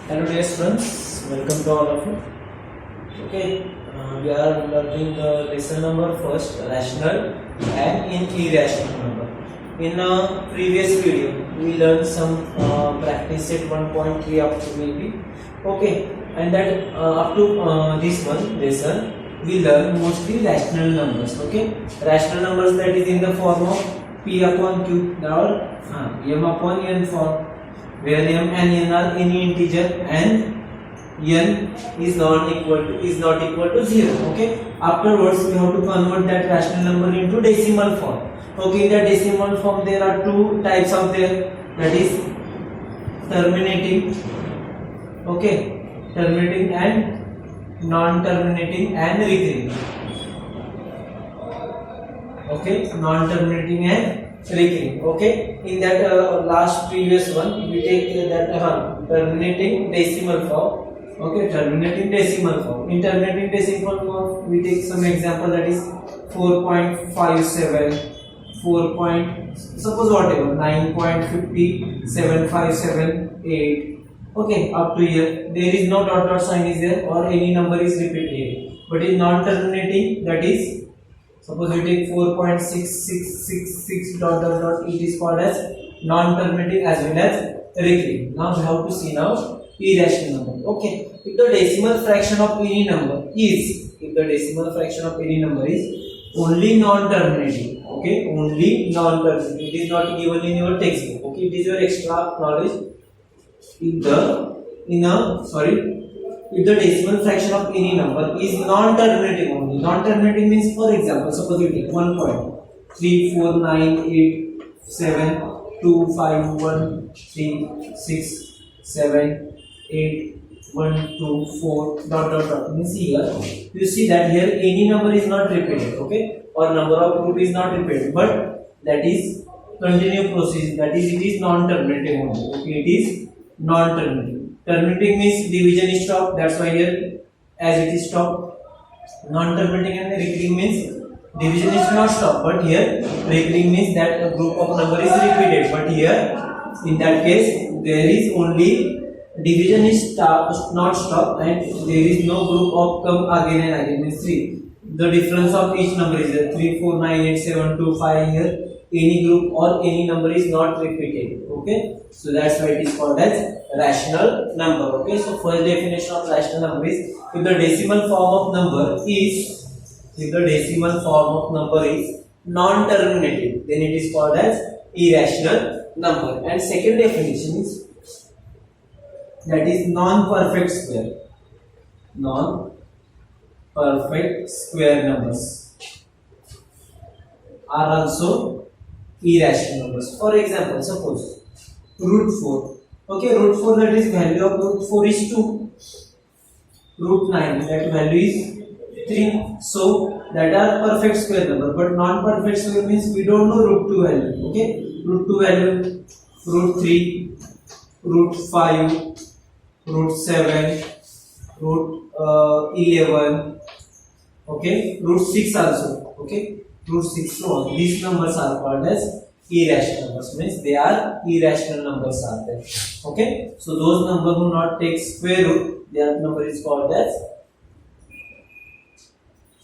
Hello dear students, welcome to all of you. Okay, we are learning the lesson number first, rational and irrational number. In a previous video, we learned some practice set 1.3 up to maybe. Okay, and that up to this one lesson, we learn mostly rational numbers. Okay, rational numbers that is in the form of p upon q or m upon n form, where m and n are any integer and n is not equal to 0. Okay, afterwards we have to convert that rational number into decimal form. Okay, in the decimal form there are two types of there, that is terminating, okay, terminating and non-terminating and recurring. Okay, non-terminating and recurring. Okay, in that last previous one we take that terminating decimal form. Okay, terminating decimal form. In terminating decimal form we take some example, that is 4.57, suppose whatever 9.57578. Okay, up to here there is no dot sign is there or any number is repeated. But in non-terminating, that is suppose we take 4.6666 dot, it is called as non-terminating as well as recurring. Now we have to see now irrational number. Okay, if the decimal fraction of any number is only non-terminating, okay, only non-terminating, it is not given in your textbook. Okay, it is your extra knowledge. If the decimal fraction of any number is non-terminating only, non-terminating means, for example, suppose you take 1.34987251367812 dot means here you see that here any number is not repeated, okay, or number of group is not repeated, but that is continue process, that is it is non-terminating only. Okay, it is non-terminating. Terminating means division is stopped, that's why here as it is stopped. Non-terminating and recurring means division is not stopped, but here recurring means that a group of number is repeated, but here in that case there is only division is not stopped and there is no group of come again and again, means 3. The difference of each number is 3, 4, 9, 8, 7, 2, 5. Here any group or any number is not repeated. Okay, so that's why it is called as rational number. Okay, so first definition of rational number is if the decimal form of number is non-terminating, then it is called as irrational number. And second definition is that is non-perfect square. Non-perfect square numbers are also irrational numbers. For example, suppose root 4. Okay, root 4, that is value of root 4 is 2. Root 9, that value is 3. So that are perfect square number. But non-perfect square means we don't know root 2 value. Okay, root 2 value, root 3, root 5, root 7, root 11. Okay, root 6 also. Okay, root 6, so on. These numbers are called as irrational numbers, means they are irrational numbers are there. Okay, so those numbers who not take square root, their number is called as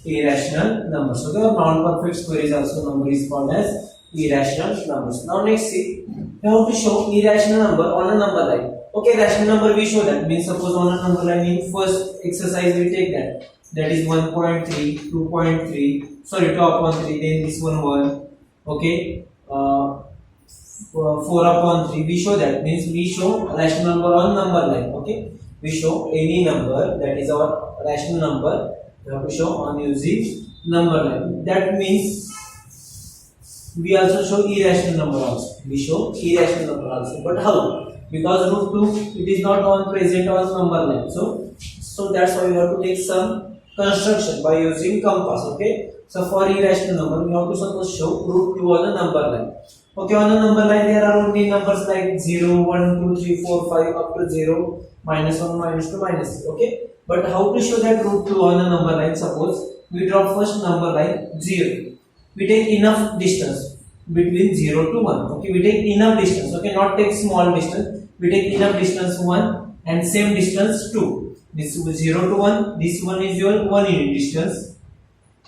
irrational numbers. Okay, non-perfect square is also number is called as irrational numbers. Now next see, we have to show irrational number on a number line. Okay, rational number we show that, means suppose on a number line in first exercise we take that is 1.3, 2.3, sorry 2 upon 3, then this one 1. Okay, 4 upon 3 we show that, means we show rational number on number line. Okay, we show any number that is our rational number, we have to show on using number line. That means we also show irrational number also, we show irrational number also, but how? Because root 2 it is not on present on number line, so that's why we have to take some construction by using compass. Okay, so for irrational number we have to suppose show root 2 on the number line. Okay, on the number line there are only numbers like 0, 1, 2, 3, 4, 5 up to 0, -1, -2, -3. Okay, but how to show that root 2 on the number line? Suppose we draw first number line 0. We take enough distance between 0 to 1. Okay, we take enough distance. Okay, not take small distance. We take enough distance 1 and same distance 2. This is 0 to 1. This one is your 1 unit distance.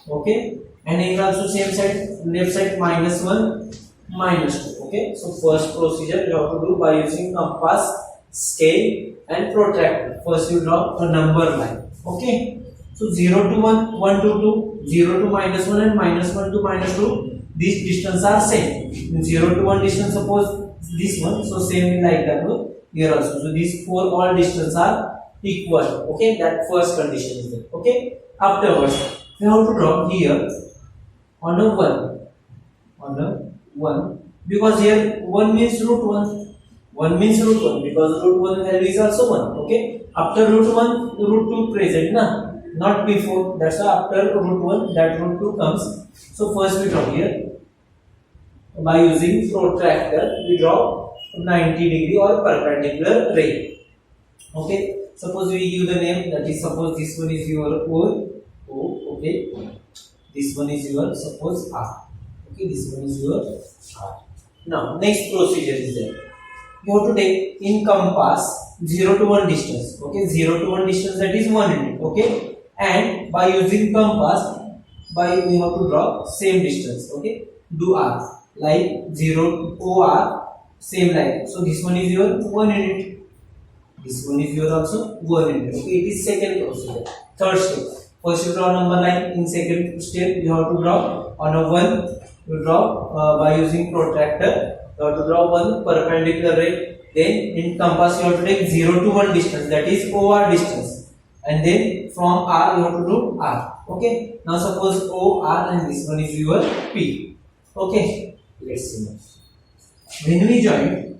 Okay, and here also same side, left side minus 1 minus 2. Okay, so first procedure you have to do by using compass, scale and protractor. First you draw a number line. Okay, so 0 to 1, 1 to 2, 0 to minus 1 and minus 1 to minus 2, these distance are same. 0 to 1 distance, suppose this one, so same like that one here also. So these four all distance are equal. Okay, that first condition is there. Okay, afterwards we have to draw here on a 1, because here 1 means root 1 means root 1, because root 1 value is also 1. Okay, after root 1 root 2 present, not before. That's why after root 1 that root 2 comes. So first we draw here by using protractor, we draw 90-degree or perpendicular ray. Okay, suppose we give the name, that is, suppose this one is your O. Okay, this one is your, suppose R. Okay, this one is your R. Now next procedure is there. You have to take in compass 0 to 1 distance. Okay, 0 to 1 distance, that is 1 unit. Okay, and by using compass, we have to draw same distance. Okay, do R like 0 OR, same like. So this one is your 1 unit. This one is your also 1 unit. Okay, it is second procedure. Third step. First you draw number line. In second step you have to draw on a 1. You draw by using protractor. You have to draw one perpendicular ray. Then in compass you have to take 0 to 1 distance, that is OR distance. And then from R you have to do R. Okay. Now suppose OR and this one is your P. Okay. Let's see now. When we join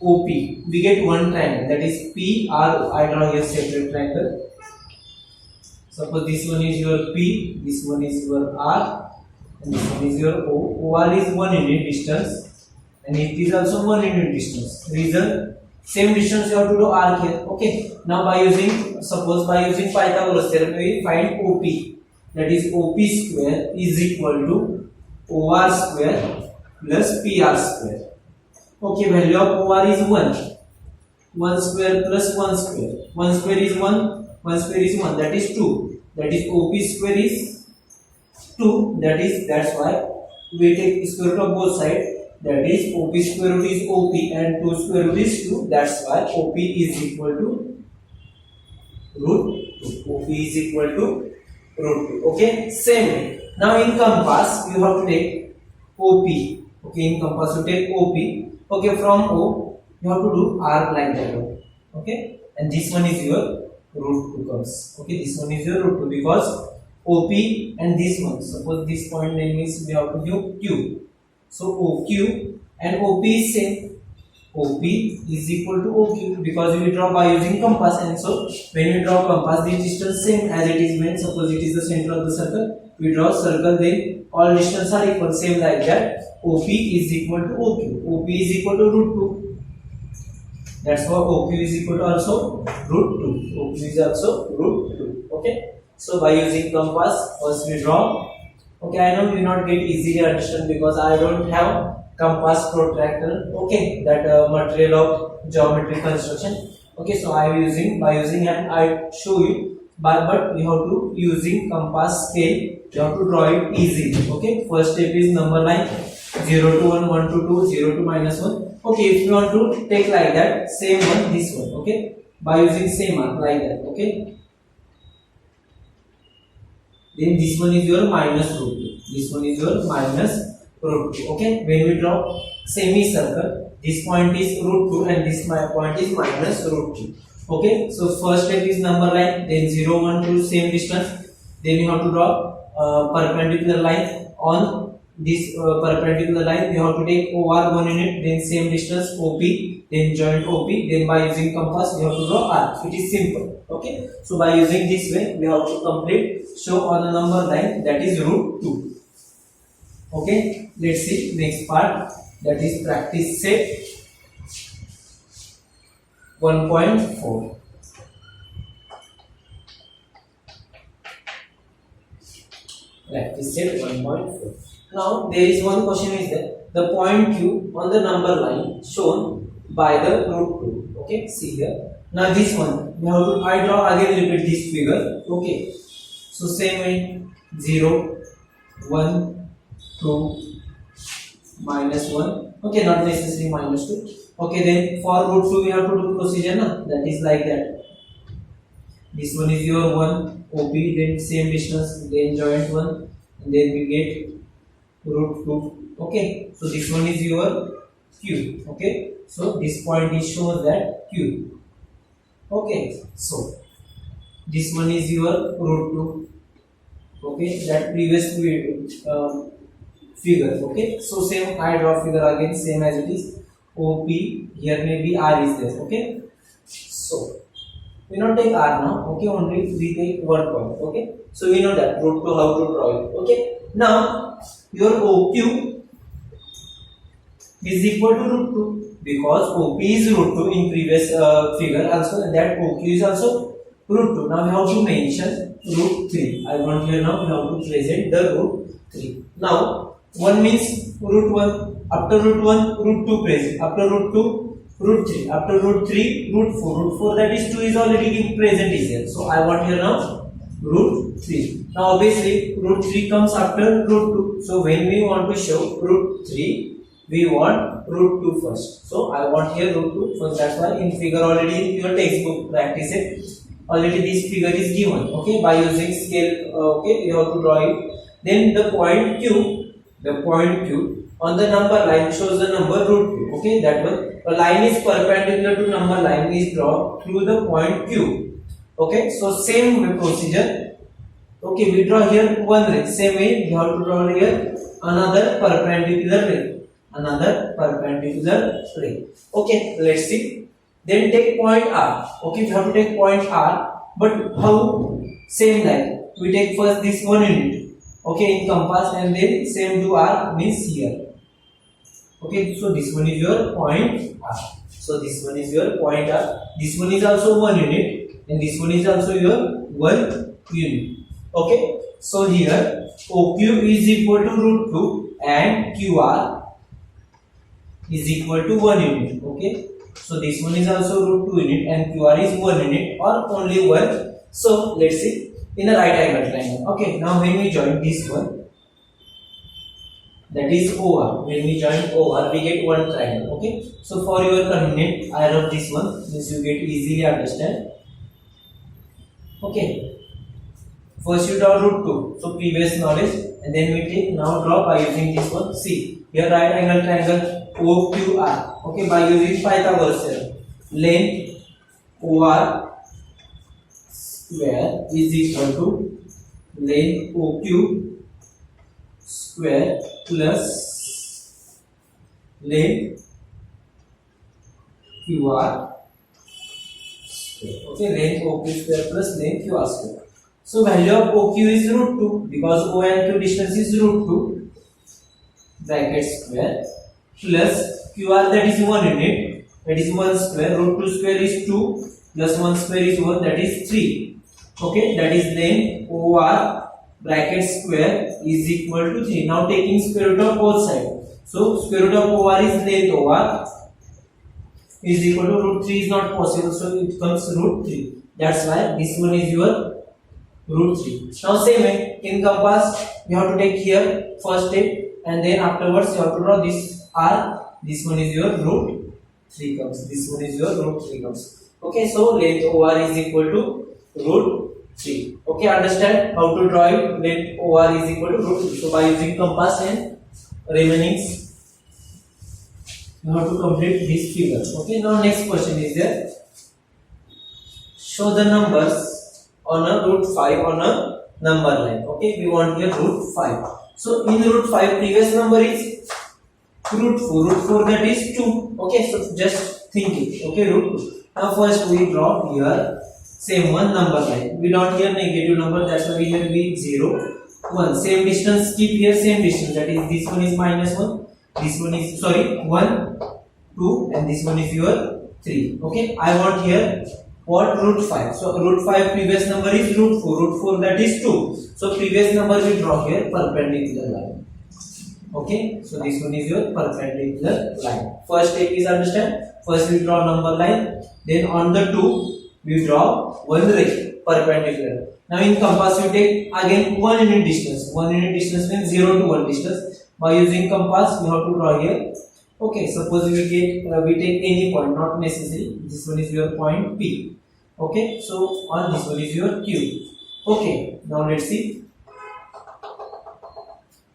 OP, we get one triangle, that is PRO. I draw here separate triangle. Suppose this one is your P, this one is your R, and this one is your O. OR is 1 unit distance, and it is also 1 unit distance. Reason, same distance you have to do arc here. Okay. Now by using, suppose by using Pythagoras theorem, we find OP. That is OP square is equal to OR square plus PR square. Okay, value of OR is 1. 1 square plus 1 square. 1 square is 1. 1 square is 1. That is 2. That is OP square is 2. That's why we take square root of both sides. That is OP square root is OP and 2 square root is 2. That's why OP is equal to root 2. OP is equal to root 2. Okay, same way. Now in compass you have to take OP. Okay, in compass you take OP. Okay, from O you have to do R like that. Okay, and this one is your root 2 comes. Okay, this one is your root 2 because OP and this one. Suppose this point name is, we have to give Q. So OQ and OP is same. OP is equal to OQ because we draw by using compass, and so when we draw compass, the distance same as it is meant. Suppose it is the center of the circle, we draw circle, then all distance are equal, same like that. OP is equal to OQ. OP is equal to root 2. That's why OQ is equal to also root 2. OQ is also root 2. Okay. So by using compass, first we draw. Okay, I know you not get easily understand because I don't have compass, protractor. Okay, that material of geometry construction. Okay, so I am using, by using, and I show you. But you have to using compass, scale. You have to draw it easily. Okay, first step is number line 0 to 1, 1 to 2, 0 to minus 1. Okay, if you want to take like that, same one, this one. Okay, by using same one like that. Okay. Then this one is your minus root 2. This one is your minus root 2. Okay. When we draw semicircle, this point is root 2 and this point is minus root 2. Okay. So first step is number line. Then 0, 1, 2 same distance. Then you have to draw perpendicular line. On this perpendicular line, you have to take OR 1 unit. Then same distance OP. Then joint OP. Then by using compass, you have to draw R. It is simple. Okay, so by using this way, we have to complete show on a number line, that is root 2. Okay, let's see next part, that is practice set 1.4. Practice set 1.4. Now there is one question is that the point Q on the number line shown by the root 2. Okay, see here. Now this one we have to I draw again, repeat this figure. Okay, so same way 0 1 2 minus 1. Okay, not necessarily minus 2. Okay, then for root 2 we have to do procedure na, that is like that. This one is your 1 OP, then same distance, then joint 1, and then we get root 2. Okay, so this one is your Q. Okay, so this point is shows that Q. Okay, so this one is your root 2. Okay, that previous figure. Okay, so same I draw figure again, same as it is. OP here maybe R is there. Okay, so we not take R now. Okay, only we take one point. Okay, so we know that root 2 how to draw it. Okay, now your OQ is equal to root 2 because OP is root 2 in previous figure also, and that OQ is also root 2. Now we have to mention root 3. I want here now we have to present the root 3. Now 1 means root 1, after root 1 root 2 present, after root 2 root 3, after root 3 root 4, root 4 that is 2 is already present is here, so I want here now root 3. Now obviously root 3 comes after root 2, so when we want to show root 3 we want root 2 first, so I want here root 2 first. That's why in figure already in your textbook practice it already this figure is given. Okay, by using scale. Okay, you have to draw it. Then the point Q on the number line shows the number root 2. Okay, that one a line is perpendicular to number line is drawn through the point Q. Okay, so same procedure. Okay, we draw here one ray, same way we have to draw here another perpendicular ray. Okay, let's see. Then take point R. Okay, we have to take point R, but how? Same line. We take first this one unit. Okay, in compass, and then same to R means here. Okay, so this one is your point R. So this one is your point R. This one is also 1 unit, and this one is also your 1 unit. Okay, so here OQ is equal to root 2 and QR is equal to 1 unit. Okay, so this one is also root 2 unit and QR is 1 unit or only 1. So let's see in a right angle triangle. Okay, now when we join this one, that is OR. When we join OR, we get one triangle. Okay, so for your convenient, I wrote this one, means you get easily understand. Okay, first you draw root 2, so previous knowledge, and then we take now draw by using this one. See here right angle triangle OQR. Okay, by using Pythagoras theorem, length OR square is equal to length OQ square plus length QR square. Okay, length OQ square plus length QR square. So value of OQ is root 2 because O and Q distance is root 2 bracket square plus QR that is 1 unit, that is 1 square, root 2 square is 2 plus 1 square is 1, that is 3. Okay, that is then OR bracket square is equal to 3. Now taking square root of both sides, so square root of OR is length OR is equal to root 3 is not possible, so it comes root 3. That's why this one is your root 3. Now same way in compass you have to take here first step, and then afterwards you have to draw this R. This one is your root 3 comes. This one is your root 3 comes. Okay, so length OR is equal to root 3. Okay, understand how to draw it. Length OR is equal to root 3. So by using compass and remainings, you have to complete this figure. Okay, now next question is there. Show the numbers on a root 5 on a number line. Okay, we want here root 5. So in root 5 previous number is root 4. Root 4 that is 2. Okay, so just think it. Okay, root 2. Now first we draw here same one number line. We don't here negative number, that's why we here we 0 1. Same distance, keep here same distance, that is this one is minus 1, this one is 1 2, and this one is your 3. Okay, I want here what root 5. So root 5 previous number is root 4. Root 4 that is 2. So previous number we draw here perpendicular line. Okay, so this one is your perpendicular line. First step is understand. First we draw number line. Then on the two we draw one ray perpendicular. Now in compass you take again 1 unit distance. 1 unit distance means 0 to 1 distance. By using compass we have to draw here. Okay, suppose we take any point, not necessary. This one is your point P. Okay, so on this one is your Q. Okay, now let's see.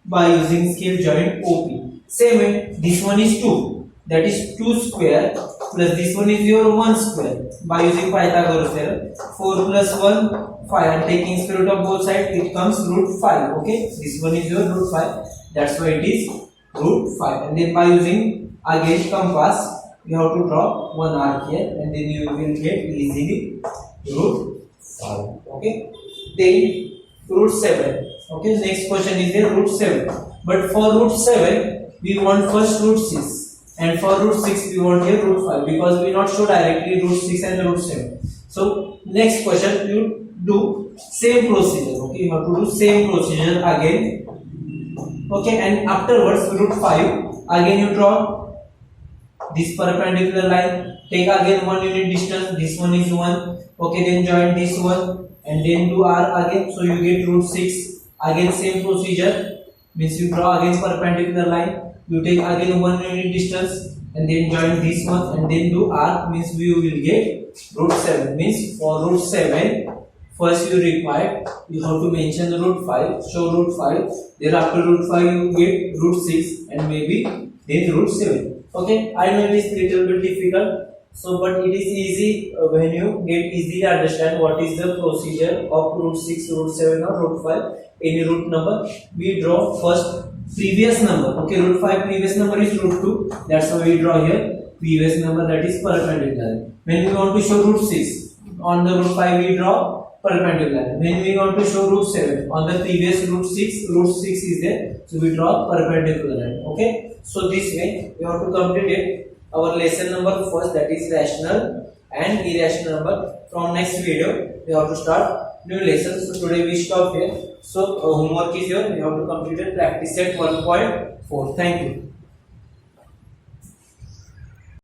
By using scale joint OP. Same way, this one is 2. That is 2 square plus this one is your 1 square. By using Pythagoras theorem, 4 plus 1, 5. And taking square root of both sides, it comes root 5. Okay, this one is your root 5. That's why it is root 5. And then by using again compass, you have to draw one arc here, and then you will get easily root 5. Okay, then root 7. Okay, next question is there root 7. But for root 7, we want first root 6, and for root 6 we want here root 5, because we not show directly root 6 and root 7. So next question you do same procedure. Okay, you have to do same procedure again. Okay, and afterwards root 5 again you draw this perpendicular line. Take again 1 unit distance. This one is 1. Okay, then join this one and then do R again. So you get root 6. Again same procedure, means you draw again perpendicular line. You take again 1 unit distance and then join this one and then do R, means you will get root 7. Means for root 7, first you require, you have to mention the root 5, show root 5. Then after root 5 you get root 6 and maybe then root 7. Okay, I know it is little bit difficult. So, but it is easy when you get easily understand what is the procedure of root 6, root 7 or root 5. Any root number, we draw first previous number. Okay, root 5 previous number is root 2. That's why we draw here previous number, that is perpendicular. When we want to show root 6, on the root 5 we draw perpendicular. When we want to show root 7, on the previous root 6 is there, so we draw perpendicular. Okay, so this way we have to complete it. Our lesson number first, that is rational and irrational number. From next video we have to start new lessons. So today we stop here. So homework is here. We have to complete it. Practice set 1.4. Thank you.